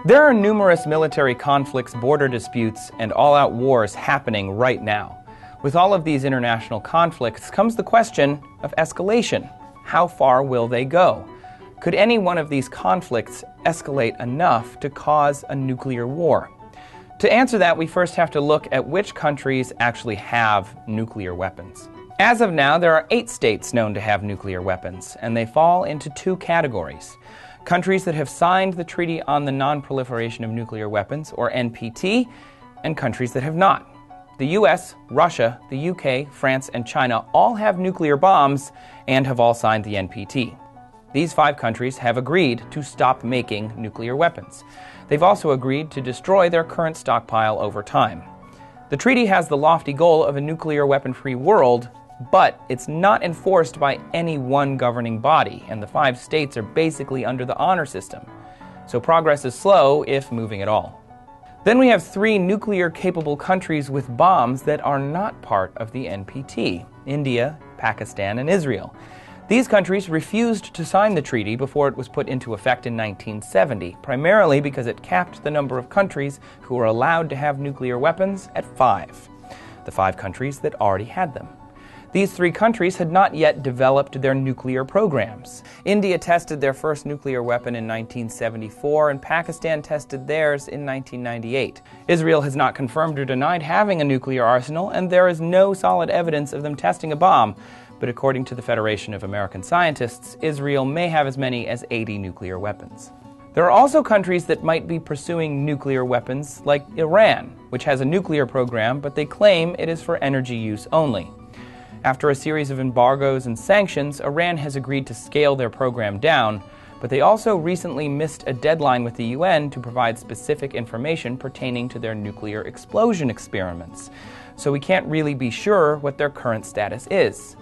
There are numerous military conflicts, border disputes, and all-out wars happening right now. With all of these international conflicts comes the question of escalation. How far will they go? Could any one of these conflicts escalate enough to cause a nuclear war? To answer that, we first have to look at which countries actually have nuclear weapons. As of now, there are 8 states known to have nuclear weapons, and they fall into 2 categories. Countries that have signed the Treaty on the Non-Proliferation of Nuclear Weapons, or NPT, and countries that have not. The US, Russia, the UK, France, and China all have nuclear bombs and have all signed the NPT. These 5 countries have agreed to stop making nuclear weapons. They've also agreed to destroy their current stockpile over time. The treaty has the lofty goal of a nuclear weapon-free world, but it's not enforced by any one governing body, and the 5 states are basically under the honor system. So progress is slow, if moving at all. Then we have 3 nuclear-capable countries with bombs that are not part of the NPT: India, Pakistan, and Israel. These countries refused to sign the treaty before it was put into effect in 1970, primarily because it capped the number of countries who were allowed to have nuclear weapons at 5, the 5 countries that already had them. These 3 countries had not yet developed their nuclear programs. India tested their first nuclear weapon in 1974, and Pakistan tested theirs in 1998. Israel has not confirmed or denied having a nuclear arsenal, and there is no solid evidence of them testing a bomb. But according to the Federation of American Scientists, Israel may have as many as 80 nuclear weapons. There are also countries that might be pursuing nuclear weapons, like Iran, which has a nuclear program, but they claim it is for energy use only. After a series of embargoes and sanctions, Iran has agreed to scale their program down, but they also recently missed a deadline with the UN to provide specific information pertaining to their nuclear explosion experiments. So we can't really be sure what their current status is.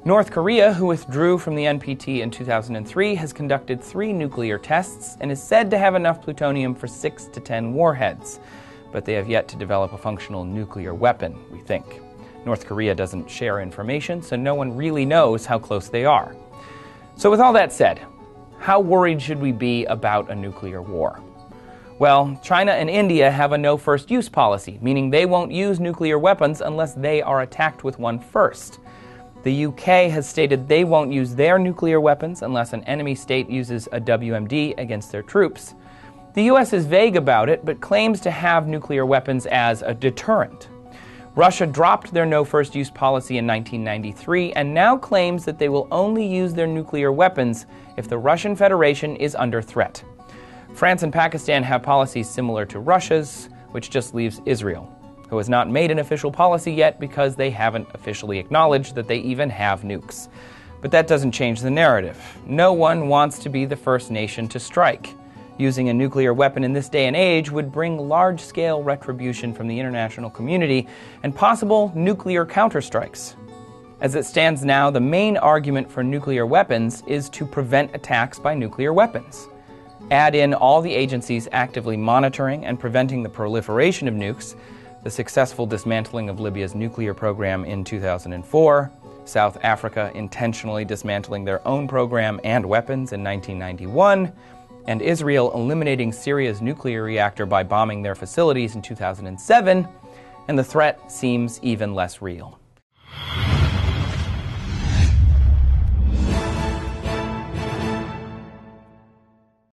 North Korea, who withdrew from the NPT in 2003, has conducted 3 nuclear tests and is said to have enough plutonium for 6 to 10 warheads. But they have yet to develop a functional nuclear weapon, we think. North Korea doesn't share information, so no one really knows how close they are. So with all that said, how worried should we be about a nuclear war? Well, China and India have a no-first-use policy, meaning they won't use nuclear weapons unless they are attacked with one first. The UK has stated they won't use their nuclear weapons unless an enemy state uses a WMD against their troops. The US is vague about it, but claims to have nuclear weapons as a deterrent. Russia dropped their no-first-use policy in 1993 and now claims that they will only use their nuclear weapons if the Russian Federation is under threat. France and Pakistan have policies similar to Russia's, which just leaves Israel, who has not made an official policy yet because they haven't officially acknowledged that they even have nukes. But that doesn't change the narrative. No one wants to be the first nation to strike. Using a nuclear weapon in this day and age would bring large-scale retribution from the international community and possible nuclear counterstrikes. As it stands now, the main argument for nuclear weapons is to prevent attacks by nuclear weapons. Add in all the agencies actively monitoring and preventing the proliferation of nukes, the successful dismantling of Libya's nuclear program in 2004, South Africa intentionally dismantling their own program and weapons in 1991, and Israel eliminating Syria's nuclear reactor by bombing their facilities in 2007, and the threat seems even less real.